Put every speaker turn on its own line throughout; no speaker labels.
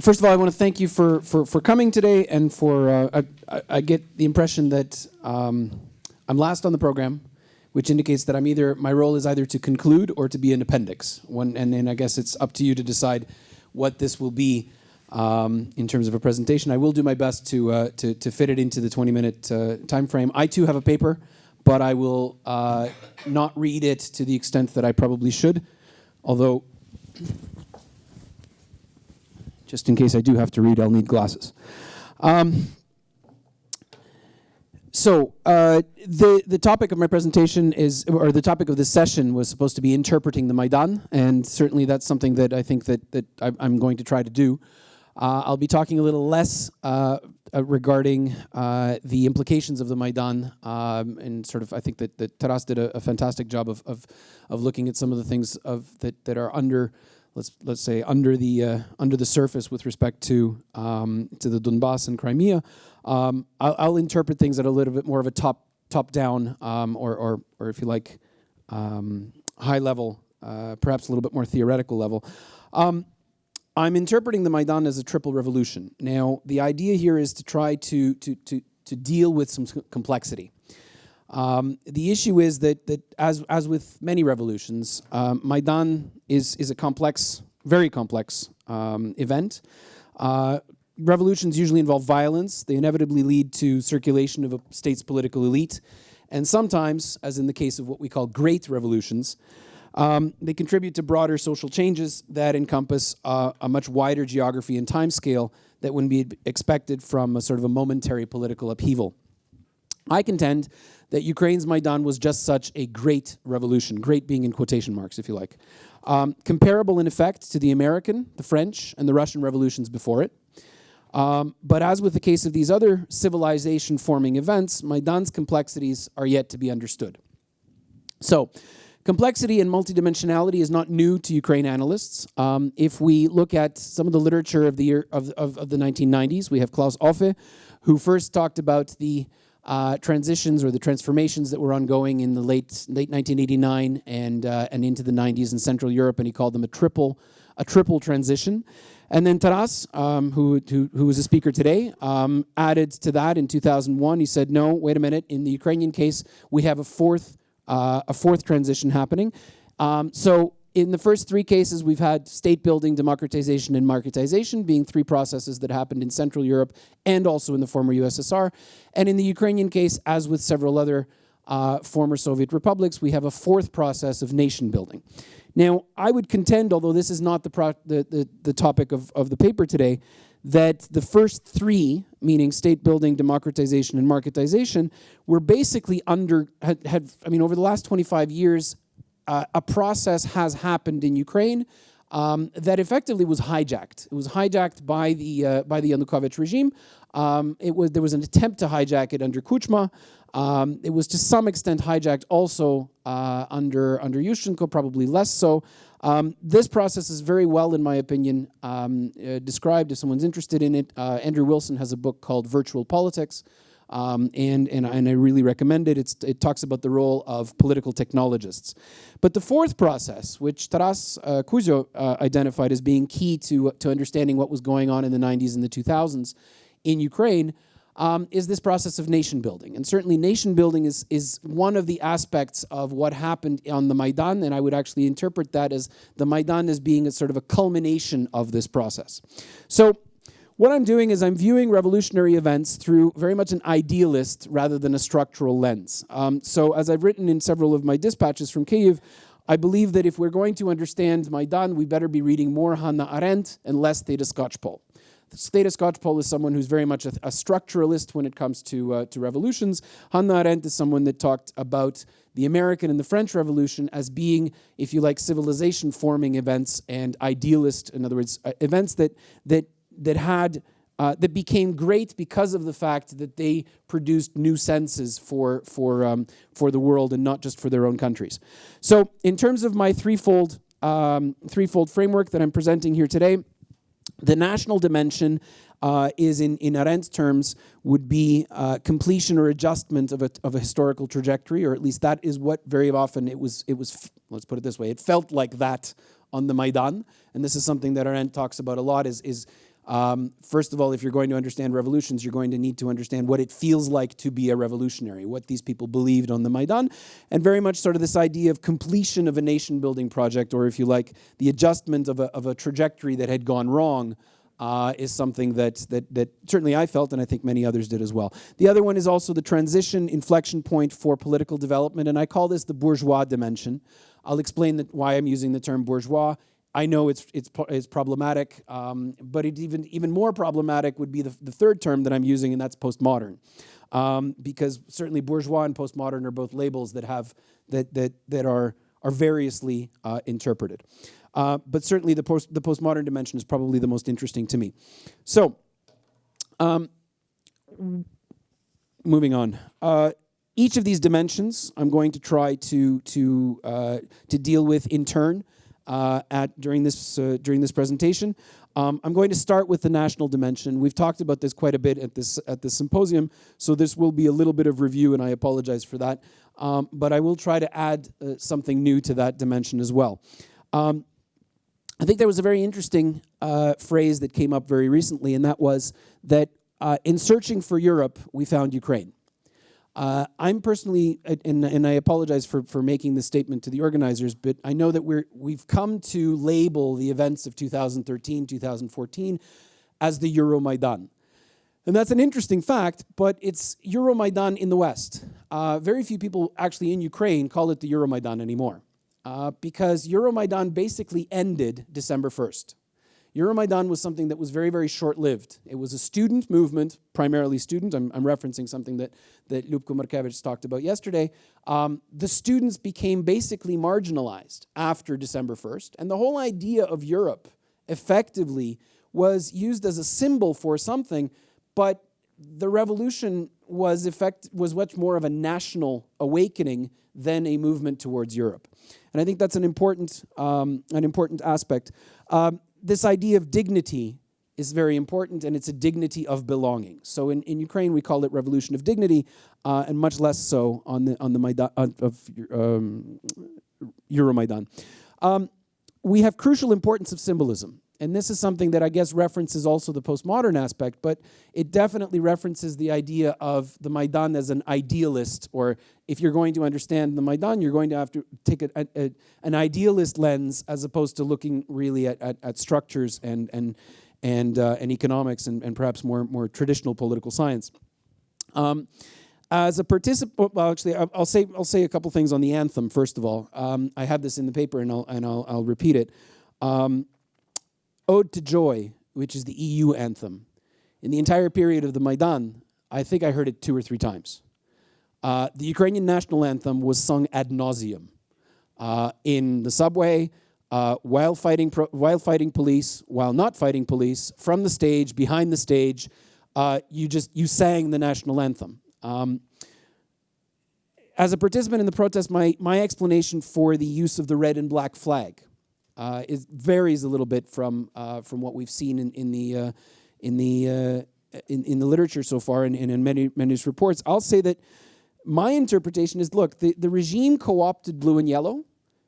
First of all, I want to thank you for coming today, and for I get the impression that I'm last on the program, which indicates that my role is either to conclude or to be an appendix. And then I guess it's up to you to decide what this will be in terms of a presentation. I will do my best to fit it into the 20-minute time frame. I too have a paper, but I will not read it to the extent that I probably should, although, just in case I do have to read, I'll need glasses. So the topic of my presentation is, or the topic of this session was supposed to be interpreting the Maidan, and certainly that's something that I think that I'm going to try to do. I'll be talking a little less regarding the implications of the Maidan, and sort of I think that Taras did a fantastic job of looking at some of the things that are under, let's say, under the surface with respect to the Donbass and Crimea. I'll interpret things at a little bit more of a top down, or if you like, high level, perhaps a little bit more theoretical level. I'm interpreting the Maidan as a triple revolution. Now, the idea here is to try to deal with some complexity. The issue is that as with many revolutions, Maidan is a complex, very complex event. Revolutions usually involve violence. They inevitably lead to circulation of a state's political elite. And sometimes, as in the case of what we call great revolutions, they contribute to broader social changes that encompass a much wider geography and timescale that wouldn't be expected from a sort of a momentary political upheaval. I contend that Ukraine's Maidan was just such a great revolution, great being in quotation marks, if you like, comparable in effect to the American, the French, and the Russian revolutions before it. But as with the case of these other civilization-forming events, Maidan's complexities are yet to be understood. So, complexity and multidimensionality is not new to Ukraine analysts. If we look at some of the literature of the 1990s, we have Klaus Offe, who first talked about the transitions or the transformations that were ongoing in the late 1989 and into the 90s in Central Europe, and he called them a triple transition. And then Taras, who was a speaker today, added to that in 2001. He said, no, wait a minute. In the Ukrainian case, we have a fourth transition happening. So in the first three cases, we've had state building, democratization, and marketization being three processes that happened in Central Europe and also in the former USSR. And in the Ukrainian case, as with several other former Soviet republics, we have a fourth process of nation building. Now, I would contend, although this is not the topic of the paper today, that the first three, meaning state building, democratization, and marketization, were basically over the last 25 years, a process has happened in Ukraine that effectively was hijacked. It was hijacked by the Yanukovych regime. There was an attempt to hijack it under Kuchma. It was to some extent hijacked also under Yushchenko, probably less so. This process is very well, in my opinion, described if someone's interested in it. Andrew Wilson has a book called Virtual Politics, and I really recommend it. It talks about the role of political technologists. But the fourth process, which Taras Kuzio identified as being key to understanding what was going on in the 90s and the 2000s in Ukraine, is this process of nation building. And certainly nation building is one of the aspects of what happened on the Maidan, and I would actually interpret that as the Maidan as being a sort of a culmination of this process. So what I'm doing is I'm viewing revolutionary events through very much an idealist rather than a structural lens. So as I've written in several of my dispatches from Kyiv, I believe that if we're going to understand Maidan, we better be reading more Hannah Arendt and less Theda Skocpol. Theda Skocpol is someone who's very much a structuralist when it comes to revolutions. Hannah Arendt is someone that talked about the American and the French Revolution as being, if you like, civilization-forming events and idealist, in other words, events that became great because of the fact that they produced new senses for the world and not just for their own countries. So, in terms of my threefold framework that I'm presenting here today, the national dimension is, in Arendt's terms, would be completion or adjustment of a historical trajectory, or at least that is what very often it was. Let's put it this way: it felt like that on the Maidan, and this is something that Arendt talks about a lot. Is First of all, if you're going to understand revolutions, you're going to need to understand what it feels like to be a revolutionary, what these people believed on the Maidan, and very much sort of this idea of completion of a nation-building project, or if you like, the adjustment of a trajectory that had gone wrong, is something that certainly I felt, and I think many others did as well. The other one is also the transition inflection point for political development, and I call this the bourgeois dimension. I'll explain why I'm using the term bourgeois. I know it's problematic, but even more problematic would be the third term that I'm using, and that's postmodern, because certainly bourgeois and postmodern are both labels that have that are variously interpreted. But certainly the postmodern dimension is probably the most interesting to me. So, moving on. Each of these dimensions I'm going to try to deal with in turn during this presentation. I'm going to start with the national dimension. We've talked about this quite a bit at this symposium, so this will be a little bit of review, and I apologize for that. But I will try to add something new to that dimension as well. I think there was a very interesting phrase that came up very recently, and that was that in searching for Europe, we found Ukraine. I'm personally, and I apologize for making this statement to the organizers, but I know that we've come to label the events of 2013, 2014 as the Euromaidan. And that's an interesting fact, but it's Euromaidan in the West. Very few people actually in Ukraine call it the Euromaidan anymore. Because Euromaidan basically ended December 1st. Euromaidan was something that was very, very short-lived. It was a student movement, primarily student. I'm referencing something that Ljubko Markevich talked about yesterday. The students became basically marginalized after December 1st, and the whole idea of Europe effectively was used as a symbol for something, but the revolution was much more of a national awakening than a movement towards Europe. And I think that's an important aspect. This idea of dignity is very important, and it's a dignity of belonging. So in Ukraine, we call it revolution of dignity, and much less so on the Maidan of Euromaidan. We have crucial importance of symbolism. And this is something that I guess references also the postmodern aspect, but it definitely references the idea of the Maidan as an idealist, or if you're going to understand the Maidan, you're going to have to take an idealist lens as opposed to looking really at structures and economics and perhaps more traditional political science. As a participant, well, actually, I'll say a couple things on the anthem first of all. I have this in the paper, and I'll repeat it. Ode to Joy, which is the EU anthem. In the entire period of the Maidan, I think I heard it 2 or 3 times. The Ukrainian national anthem was sung ad nauseum in the subway, while fighting police, while not fighting police, from the stage, behind the stage. You sang the national anthem. As a participant in the protest, my explanation for the use of the red and black flag it varies a little bit from what we've seen in the literature so far and in many reports. I'll say that my interpretation is: look, the regime co-opted blue and yellow.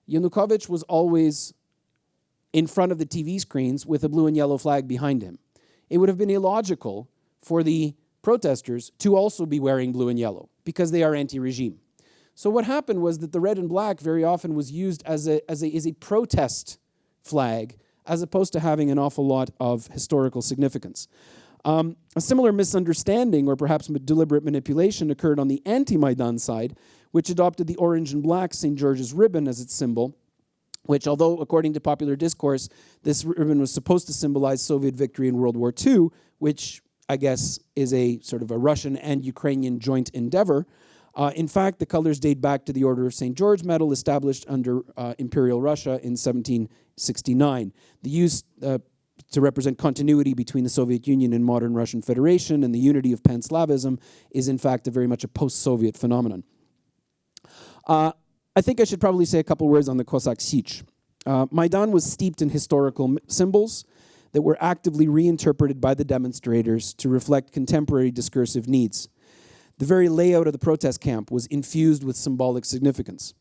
Yanukovych was always in front of the TV screens with a blue and yellow flag behind him. It would have been illogical for the protesters to also be wearing blue and yellow because they are anti-regime. So what happened was that the red and black very often was used as a protest flag, as opposed to having an awful lot of historical significance. A similar misunderstanding, or perhaps deliberate manipulation, occurred on the anti-Maidan side, which adopted the orange and black St. George's ribbon as its symbol, which, although according to popular discourse, this ribbon was supposed to symbolize Soviet victory in World War II, which I guess is a sort of a Russian and Ukrainian joint endeavor. In fact, the colors date back to the Order of St. George medal established under Imperial Russia in 1769. The use to represent continuity between the Soviet Union and modern Russian Federation and the unity of Pan-Slavism is in fact very much a post-Soviet phenomenon. I think I should probably say a couple words on the Cossack Sich. Maidan was steeped in historical symbols that were actively reinterpreted by the demonstrators to reflect contemporary discursive needs. The very layout of the protest camp was infused with symbolic significance.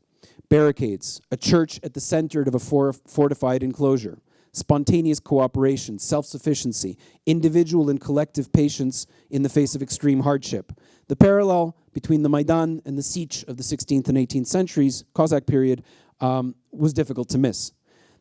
Barricades, a church at the center of a fortified enclosure, spontaneous cooperation, self-sufficiency, individual and collective patience in the face of extreme hardship. The parallel between the Maidan and the Sich of the 16th and 18th centuries, Cossack period, was difficult to miss.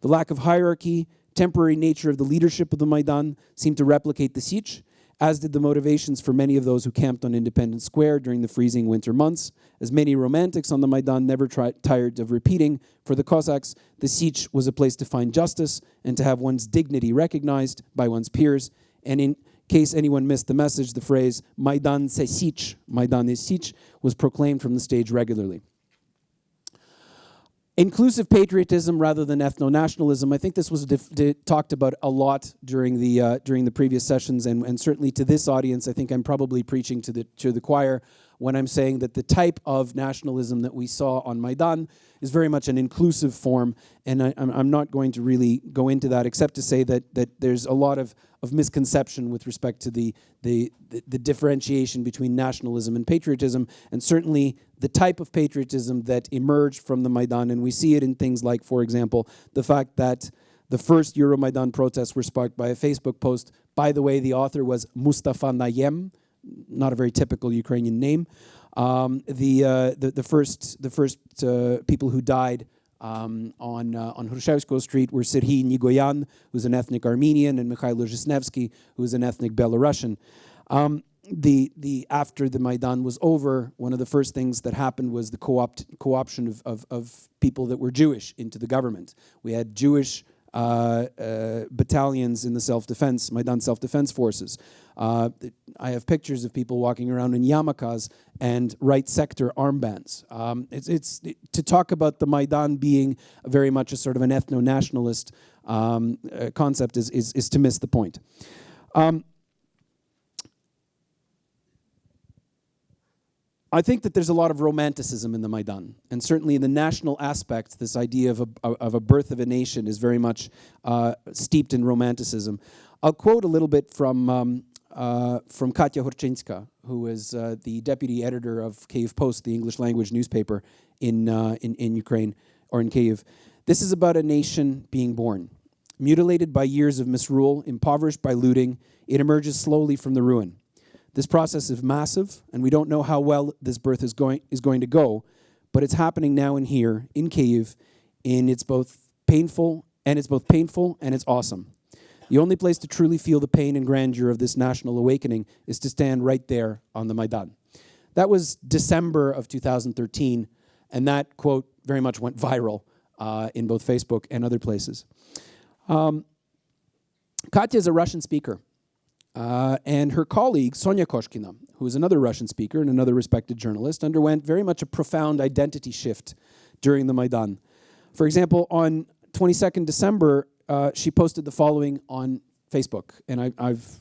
The lack of hierarchy, temporary nature of the leadership of the Maidan seemed to replicate the Sich, as did the motivations for many of those who camped on Independence Square during the freezing winter months. As many romantics on the Maidan never tired of repeating, for the Cossacks, the Sich was a place to find justice and to have one's dignity recognized by one's peers. And in case anyone missed the message, the phrase Maidan c'est Sich, Maidan is Sich, was proclaimed from the stage regularly. Inclusive patriotism rather than ethno-nationalism. I think this was talked about a lot during the previous sessions, and certainly to this audience, I think I'm probably preaching to the choir when I'm saying that the type of nationalism that we saw on Maidan is very much an inclusive form, and I'm not going to really go into that except to say that there's a lot of misconception with respect to the differentiation between nationalism and patriotism, and certainly the type of patriotism that emerged from the Maidan. And we see it in things like, for example, the fact that the first Euromaidan protests were sparked by a Facebook post. By the way, the author was Mustafa Nayem, not a very typical Ukrainian name. The first people who died on Hrushevskoe Street were Serhiy Nigoyan, who's an ethnic Armenian, and Mychailo Wynnyckyj, who's an ethnic Belarusian. After the Maidan was over, one of the first things that happened was the co-option of people that were Jewish into the government. We had Jewish battalions in the self-defense, Maidan self-defense forces. I have pictures of people walking around in yarmulkes and right sector armbands. To talk about the Maidan being very much a sort of an ethno-nationalist concept is to miss the point. I think that there's a lot of romanticism in the Maidan, and certainly in the national aspect, this idea of a birth of a nation is very much steeped in romanticism. I'll quote a little bit from Katya Horchynska, who is the deputy editor of Kyiv Post, the English language newspaper in Ukraine, or in Kyiv. This is about a nation being born. Mutilated by years of misrule, impoverished by looting, it emerges slowly from the ruin. This process is massive, and we don't know how well this birth is going to go, but it's happening now and here in Kyiv, and it's both painful and it's awesome. The only place to truly feel the pain and grandeur of this national awakening is to stand right there on the Maidan. That was December of 2013, and that quote very much went viral in both Facebook and other places. Katya is a Russian speaker. And her colleague, Sonia Koshkina, who is another Russian speaker and another respected journalist, underwent very much a profound identity shift during the Maidan. For example, on 22nd December, she posted the following on Facebook, and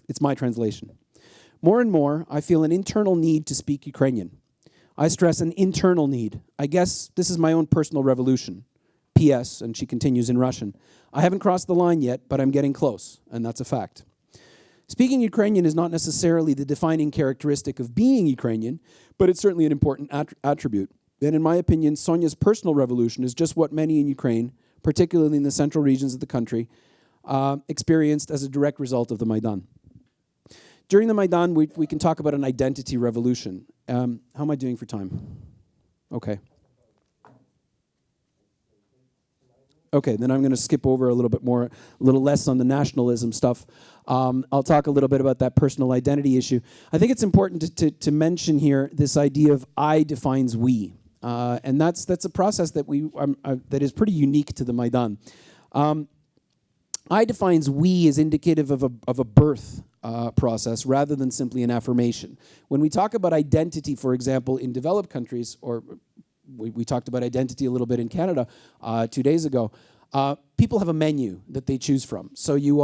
it's my translation. More and more, I feel an internal need to speak Ukrainian. I stress an internal need. I guess this is my own personal revolution. P.S., and she continues in Russian, I haven't crossed the line yet, but I'm getting close, and that's a fact. Speaking Ukrainian is not necessarily the defining characteristic of being Ukrainian, but it's certainly an important attribute. And in my opinion, Sonia's personal revolution is just what many in Ukraine, particularly in the central regions of the country, experienced as a direct result of the Maidan. During the Maidan, we can talk about an identity revolution. How am I doing for time? Okay. Okay, then I'm going to skip over a little less on the nationalism stuff. I'll talk a little bit about that personal identity issue. I think it's important to mention here this idea of I defines we, and that's a process that that is pretty unique to the Maidan. I defines we is indicative of a birth process rather than simply an affirmation. When we talk about identity, for example, in developed countries, or we talked about identity a little bit in Canada 2 days ago. People have a menu that they choose from. So you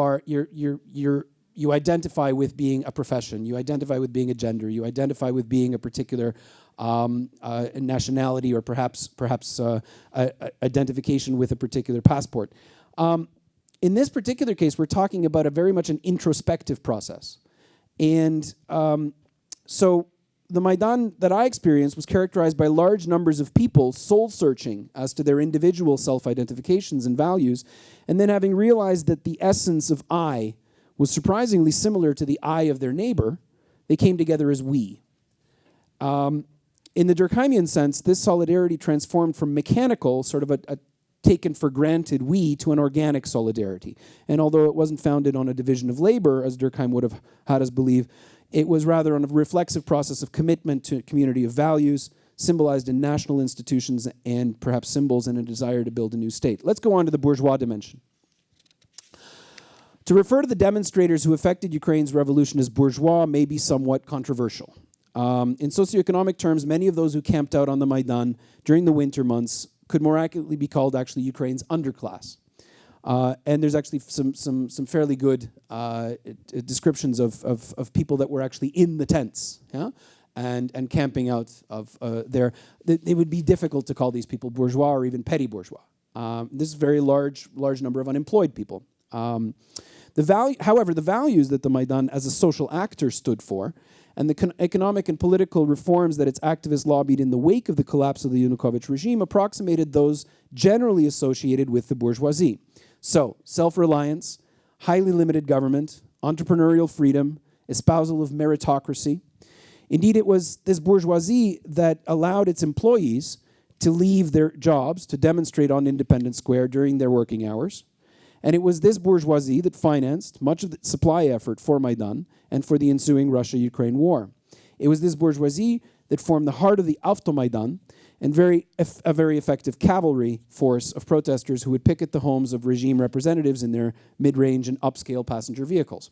identify with being a profession. You identify with being a gender. You identify with being a particular nationality, or perhaps identification with a particular passport. In this particular case, we're talking about a very much an introspective process, and so the Maidan that I experienced was characterized by large numbers of people soul-searching as to their individual self-identifications and values, and then having realized that the essence of I was surprisingly similar to the I of their neighbor, they came together as we. In the Durkheimian sense, this solidarity transformed from mechanical, sort of a taken for granted we, to an organic solidarity. And although it wasn't founded on a division of labor, as Durkheim would have had us believe, it was rather on a reflexive process of commitment to a community of values, symbolized in national institutions and perhaps symbols and a desire to build a new state. Let's go on to the bourgeois dimension. To refer to the demonstrators who affected Ukraine's revolution as bourgeois may be somewhat controversial. In socioeconomic terms, many of those who camped out on the Maidan during the winter months could more accurately be called actually Ukraine's underclass. And there's actually some fairly good descriptions of people that were actually in the tents, yeah? and camping out of there. It would be difficult to call these people bourgeois or even petty bourgeois. This is a very large number of unemployed people. However, the values that the Maidan as a social actor stood for, and the economic and political reforms that its activists lobbied in the wake of the collapse of the Yanukovych regime approximated those generally associated with the bourgeoisie. So, self-reliance, highly limited government, entrepreneurial freedom, espousal of meritocracy. Indeed, it was this bourgeoisie that allowed its employees to leave their jobs to demonstrate on Independence Square during their working hours. And it was this bourgeoisie that financed much of the supply effort for Maidan and for the ensuing Russia-Ukraine war. It was this bourgeoisie that formed the heart of the Avtomaidan and a very effective cavalry force of protesters who would picket the homes of regime representatives in their mid-range and upscale passenger vehicles.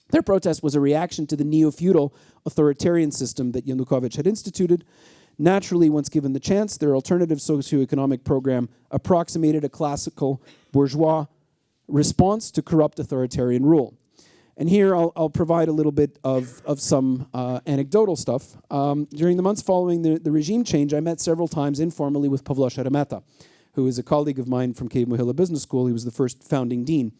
Their protest was a reaction to the neo-feudal authoritarian system that Yanukovych had instituted. Naturally, once given the chance, their alternative socioeconomic program approximated a classical bourgeois response to corrupt authoritarian rule. And here I'll provide a little bit of some anecdotal stuff. During the months following the regime change, I met several times informally with Pavlo Sheremetya, who is a colleague of mine from Kyiv-Mohyla Business School. He was the first founding dean.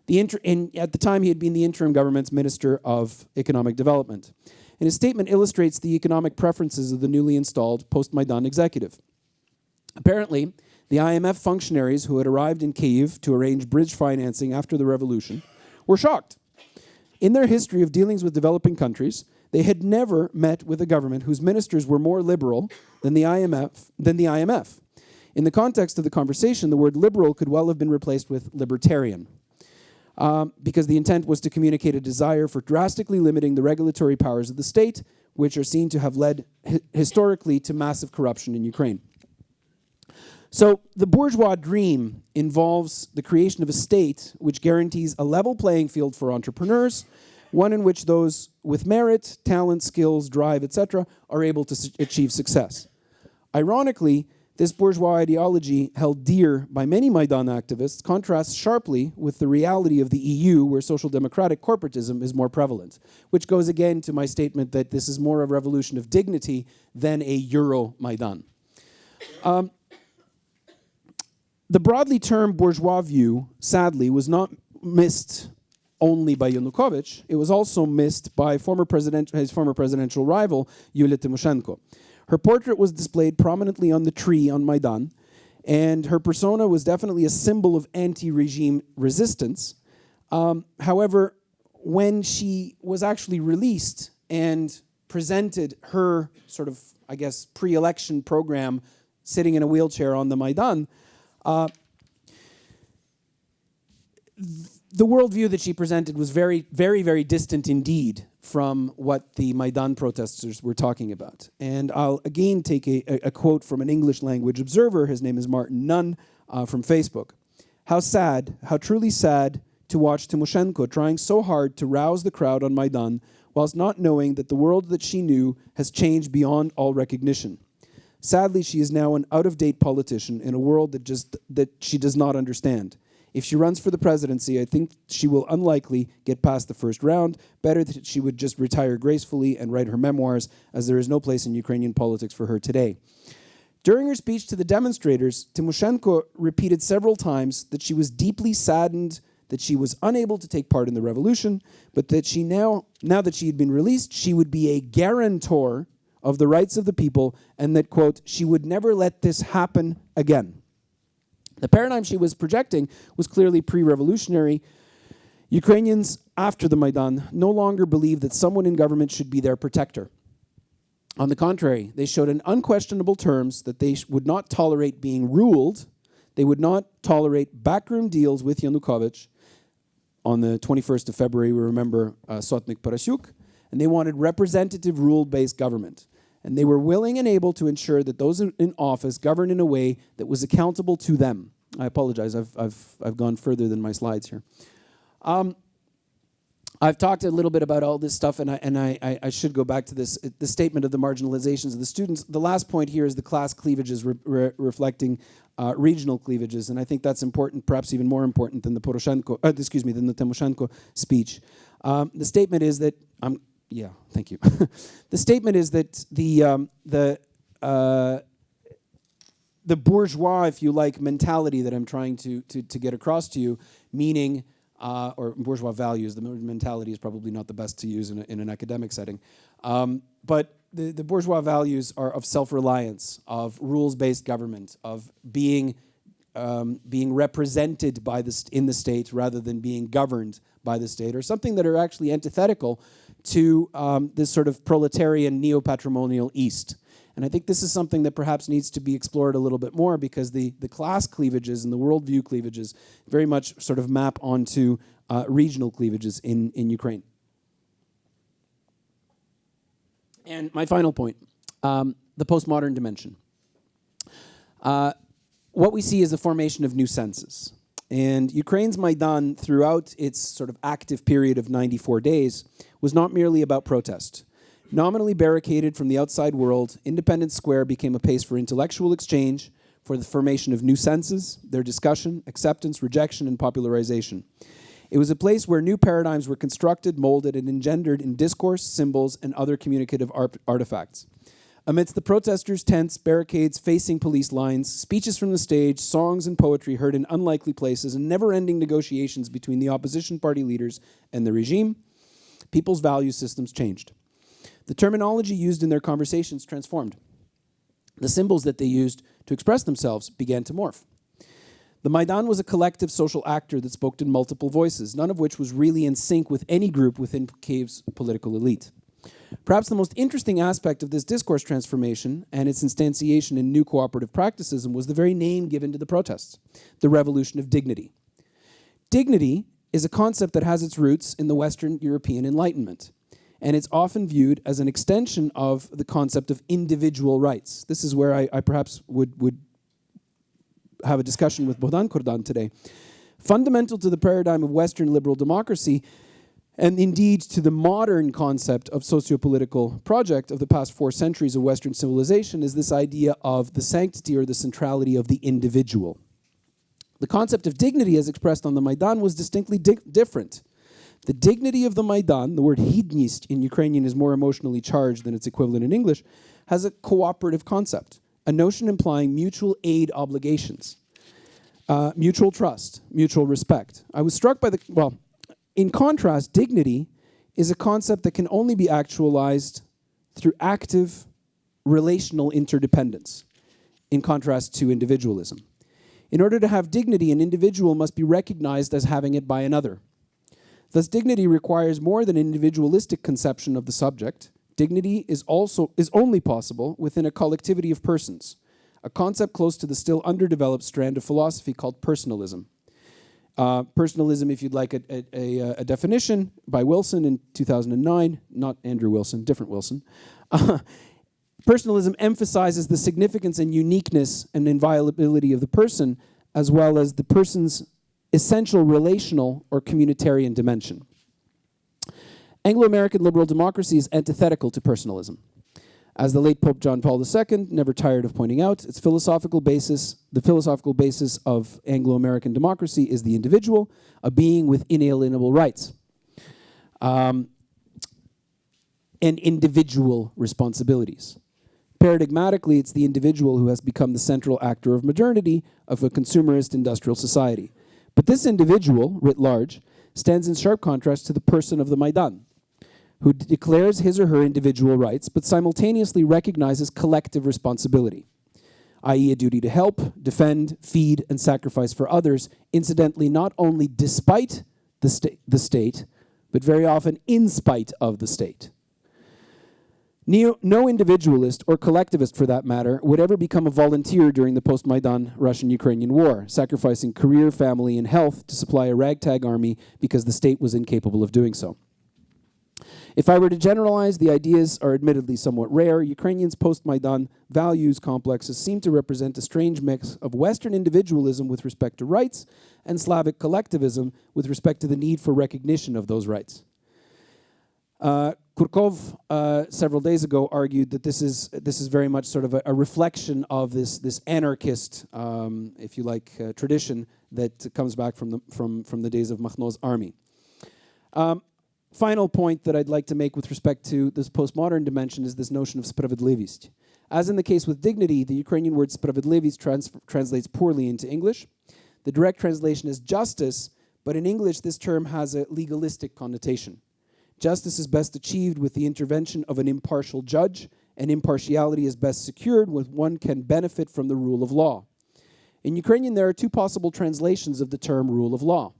And at the time, he had been the interim government's Minister of Economic Development. And his statement illustrates the economic preferences of the newly installed post-Maidan executive. Apparently, the IMF functionaries who had arrived in Kyiv to arrange bridge financing after the revolution were shocked. In their history of dealings with developing countries, they had never met with a government whose ministers were more liberal than the IMF. In the context of the conversation, the word liberal could well have been replaced with libertarian, because the intent was to communicate a desire for drastically limiting the regulatory powers of the state, which are seen to have led historically to massive corruption in Ukraine. So the bourgeois dream involves the creation of a state which guarantees a level playing field for entrepreneurs, one in which those with merit, talent, skills, drive, etc., are able to achieve success. Ironically, this bourgeois ideology, held dear by many Maidan activists, contrasts sharply with the reality of the EU, where social democratic corporatism is more prevalent, which goes again to my statement that this is more a revolution of dignity than a Euromaidan. The broadly termed bourgeois view, sadly, was not missed only by Yanukovych. It was also missed by his former presidential rival, Yulia Tymoshenko. Her portrait was displayed prominently on the tree on Maidan, and her persona was definitely a symbol of anti-regime resistance. However, when she was actually released and presented her sort of, I guess, pre-election program sitting in a wheelchair on the Maidan, the worldview that she presented was very, very, very distant indeed from what the Maidan protesters were talking about. And I'll again take a quote from an English language observer. His name is Martin Nunn from Facebook. How sad, how truly sad to watch Tymoshenko trying so hard to rouse the crowd on Maidan whilst not knowing that the world that she knew has changed beyond all recognition. Sadly, she is now an out-of-date politician in a world that she does not understand. If she runs for the presidency, I think she will unlikely get past the first round. Better that she would just retire gracefully and write her memoirs, as there is no place in Ukrainian politics for her today. During her speech to the demonstrators, Tymoshenko repeated several times that she was deeply saddened that she was unable to take part in the revolution, but that she now that she had been released, she would be a guarantor of the rights of the people, and that, quote, she would never let this happen again. The paradigm she was projecting was clearly pre-revolutionary. Ukrainians, after the Maidan, no longer believed that someone in government should be their protector. On the contrary, they showed in unquestionable terms that they would not tolerate being ruled. They would not tolerate backroom deals with Yanukovych. On the 21st of February, we remember Sotnik Parasyuk, and they wanted representative rule-based government. And they were willing and able to ensure that those in office governed in a way that was accountable to them. I apologize, I've gone further than my slides here. I've talked a little bit about all this stuff, and I should go back to this, the statement of the marginalizations of the students. The last point here is the class cleavages reflecting regional cleavages, and I think that's important, perhaps even more important than the than the Tymoshenko speech. The statement is that yeah, thank you. The statement is that the bourgeois, if you like, mentality that I'm trying to get across to you, meaning or bourgeois values. The mentality is probably not the best to use in an academic setting. But the bourgeois values are of self-reliance, of rules-based government, of being represented by in the state rather than being governed by the state, or something that are actually antithetical to this sort of proletarian neo-patrimonial East. And I think this is something that perhaps needs to be explored a little bit more, because the class cleavages and the worldview cleavages very much sort of map onto regional cleavages in Ukraine. And my final point, the postmodern dimension. What we see is the formation of new senses. And Ukraine's Maidan, throughout its sort of active period of 94 days, was not merely about protest. Nominally barricaded from the outside world, Independence Square became a place for intellectual exchange, for the formation of new senses, their discussion, acceptance, rejection, and popularization. It was a place where new paradigms were constructed, molded, and engendered in discourse, symbols, and other communicative artifacts. Amidst the protesters' tents, barricades facing police lines, speeches from the stage, songs and poetry heard in unlikely places, and never-ending negotiations between the opposition party leaders and the regime, people's value systems changed. The terminology used in their conversations transformed. The symbols that they used to express themselves began to morph. The Maidan was a collective social actor that spoke in multiple voices, none of which was really in sync with any group within Kyiv's political elite. Perhaps the most interesting aspect of this discourse transformation and its instantiation in new cooperative practicism was the very name given to the protests, the revolution of dignity. Dignity is a concept that has its roots in the Western European Enlightenment, and it's often viewed as an extension of the concept of individual rights. This is where I perhaps would have a discussion with Bohdan Kordan today. Fundamental to the paradigm of Western liberal democracy, and indeed to the modern concept of socio-political project of the past 4 centuries of Western civilization, is this idea of the sanctity or the centrality of the individual. The concept of dignity as expressed on the Maidan was distinctly different. The dignity of the Maidan, the word hidnist in Ukrainian is more emotionally charged than its equivalent in English, has a cooperative concept, a notion implying mutual aid obligations, mutual trust, mutual respect. I was struck by in contrast, dignity is a concept that can only be actualized through active relational interdependence, in contrast to individualism. In order to have dignity, an individual must be recognized as having it by another. Thus, dignity requires more than an individualistic conception of the subject. Dignity is only possible within a collectivity of persons, a concept close to the still underdeveloped strand of philosophy called personalism. Personalism, if you'd like a definition, by Wilson in 2009, not Andrew Wilson, different Wilson. Personalism emphasizes the significance and uniqueness and inviolability of the person, as well as the person's essential relational or communitarian dimension. Anglo-American liberal democracy is antithetical to personalism. As the late Pope John Paul II never tired of pointing out, the philosophical basis of Anglo-American democracy is the individual, a being with inalienable rights, and individual responsibilities. Paradigmatically, it's the individual who has become the central actor of modernity of a consumerist industrial society. But this individual, writ large, stands in sharp contrast to the person of the Maidan, who declares his or her individual rights, but simultaneously recognizes collective responsibility, i.e. a duty to help, defend, feed, and sacrifice for others, incidentally not only despite the state, but very often in spite of the state. No individualist, or collectivist for that matter, would ever become a volunteer during the post-Maidan Russian-Ukrainian war, sacrificing career, family, and health to supply a ragtag army because the state was incapable of doing so. If I were to generalize, the ideas are admittedly somewhat rare. Ukrainians' post-Maidan values complexes seem to represent a strange mix of Western individualism with respect to rights and Slavic collectivism with respect to the need for recognition of those rights. Kurkov several days ago argued that this is very much sort of a reflection of this anarchist, if you like, tradition that comes back from the days of Makhno's army. Final point that I'd like to make with respect to this postmodern dimension is this notion of spravedlivist. As in the case with dignity, the Ukrainian word spravedlivist translates poorly into English. The direct translation is justice, but in English this term has a legalistic connotation. Justice is best achieved with the intervention of an impartial judge, and impartiality is best secured when one can benefit from the rule of law. In Ukrainian, there are two possible translations of the term rule of law.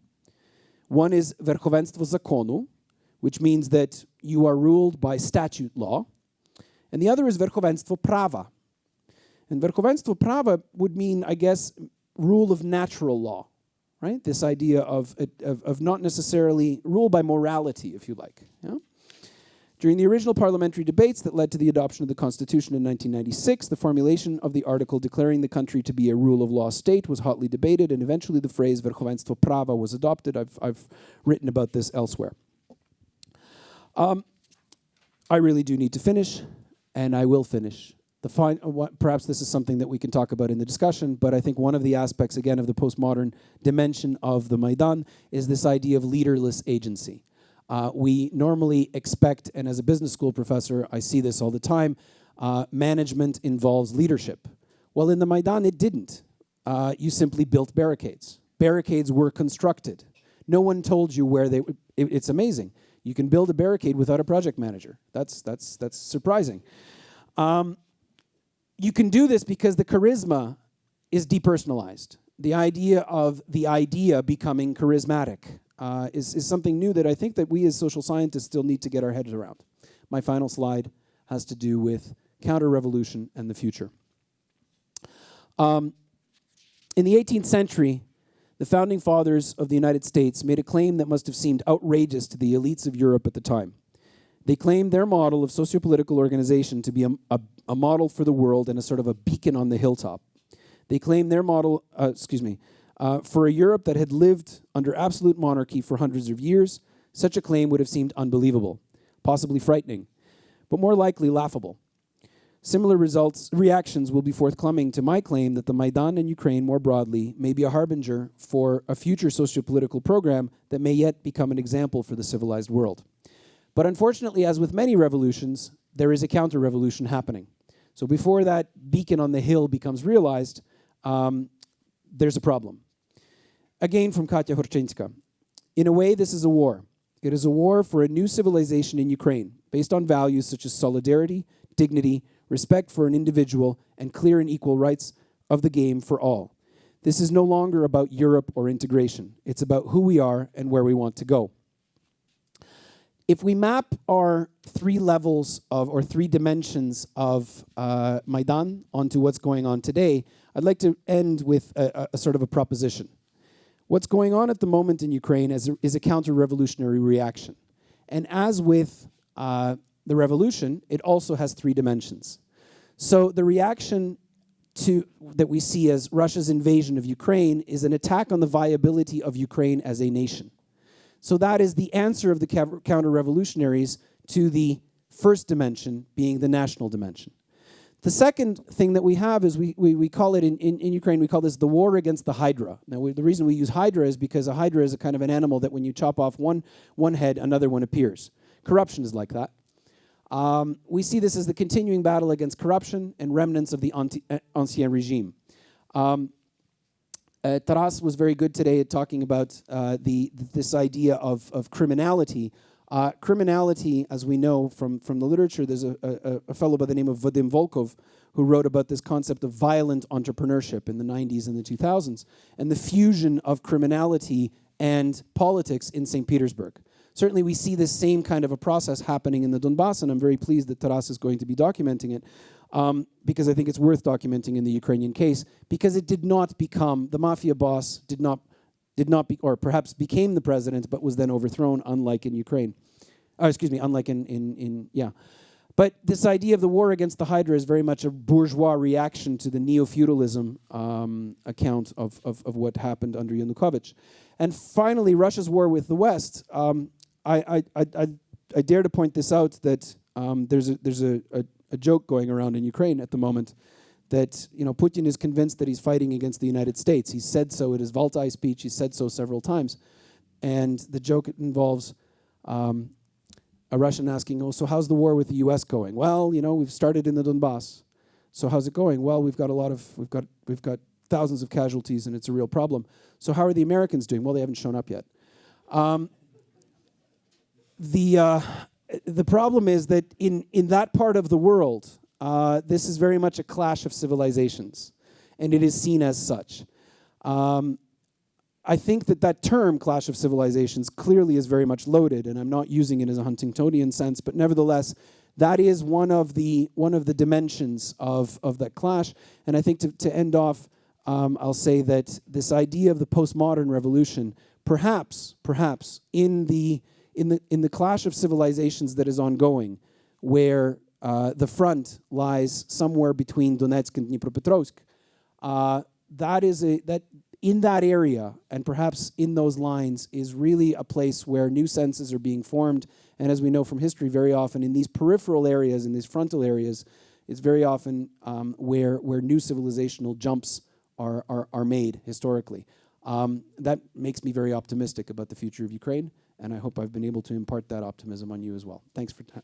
One is verkhovenstvo zakonu, which means that you are ruled by statute law, and the other is verkhovenstvo prava. And verkhovenstvo prava would mean, I guess, rule of natural law. Right? This idea of not necessarily rule by morality, if you like. Yeah? During the original parliamentary debates that led to the adoption of the Constitution in 1996, the formulation of the article declaring the country to be a rule of law state was hotly debated, and eventually the phrase verkhovenstvo prava was adopted. I've written about this elsewhere. I really do need to finish, and I will finish. Perhaps this is something that we can talk about in the discussion, but I think one of the aspects, again, of the postmodern dimension of the Maidan is this idea of leaderless agency. We normally expect, and as a business school professor, I see this all the time, management involves leadership. Well, in the Maidan, it didn't. You simply built barricades. Barricades were constructed. No one told you where they would. It's amazing. You can build a barricade without a project manager. That's surprising. You can do this because the charisma is depersonalized. The idea of the idea becoming charismatic is something new that I think that we as social scientists still need to get our heads around. My final slide has to do with counter-revolution and the future. In the 18th century, the founding fathers of the United States made a claim that must have seemed outrageous to the elites of Europe at the time. They claimed their model of sociopolitical organization to be a model for the world and a sort of a beacon on the hilltop. They claimed their model, for a Europe that had lived under absolute monarchy for hundreds of years. Such a claim would have seemed unbelievable, possibly frightening, but more likely laughable. Similar reactions will be forthcoming to my claim that the Maidan and Ukraine more broadly may be a harbinger for a future sociopolitical program that may yet become an example for the civilized world. But unfortunately, as with many revolutions, there is a counter-revolution happening. So before that beacon on the hill becomes realized, there's a problem. Again from Katya Horchenska. In a way, this is a war. It is a war for a new civilization in Ukraine, based on values such as solidarity, dignity, respect for an individual, and clear and equal rights of the game for all. This is no longer about Europe or integration. It's about who we are and where we want to go. If we map our three levels of, or three dimensions of Maidan onto what's going on today, I'd like to end with a sort of a proposition. What's going on at the moment in Ukraine is a counter-revolutionary reaction. And as with the revolution, it also has three dimensions. So the reaction that we see as Russia's invasion of Ukraine is an attack on the viability of Ukraine as a nation. So that is the answer of the counter-revolutionaries to the first dimension, being the national dimension. The second thing that we have is we call it, in Ukraine, we call this the war against the Hydra. Now, the reason we use Hydra is because a Hydra is a kind of an animal that when you chop off one head, another one appears. Corruption is like that. We see this as the continuing battle against corruption and remnants of the ancien regime. Taras was very good today at talking about this idea of criminality. Criminality, as we know from the literature, there's a fellow by the name of Vadim Volkov who wrote about this concept of violent entrepreneurship in the 90s and the 2000s, and the fusion of criminality and politics in St. Petersburg. Certainly we see this same kind of a process happening in the Donbass, and I'm very pleased that Taras is going to be documenting it, because I think it's worth documenting in the Ukrainian case, because it did not become, the mafia boss did not be, or perhaps became the president, but was then overthrown, unlike in Ukraine. Unlike in But this idea of the war against the Hydra is very much a bourgeois reaction to the neo-feudalism account of what happened under Yanukovych. And finally, Russia's war with the West. I dare to point this out, that there's a joke going around in Ukraine at the moment that Putin is convinced that he's fighting against the United States. He said so at his Valtai speech. He said so several times. And the joke involves a Russian asking, "Oh, so how's the war with the U.S. going?" "Well, we've started in the Donbass." "So how's it going?" "Well, we've got thousands of casualties, and it's a real problem." "So how are the Americans doing?" "Well, they haven't shown up yet." The problem is that in that part of the world, this is very much a clash of civilizations, and it is seen as such. I think that term, clash of civilizations, clearly is very much loaded, and I'm not using it as a Huntingtonian sense, but nevertheless, that is one of the dimensions of that clash. And I think to end off, I'll say that this idea of the postmodern revolution, perhaps in the clash of civilizations that is ongoing, where the front lies somewhere between Donetsk and Dnipropetrovsk, that in that area, and perhaps in those lines, is really a place where new senses are being formed. And as we know from history, very often in these peripheral areas, in these frontal areas, it's very often where new civilizational jumps are made historically. That makes me very optimistic about the future of Ukraine, and I hope I've been able to impart that optimism on you as well. Thanks for time.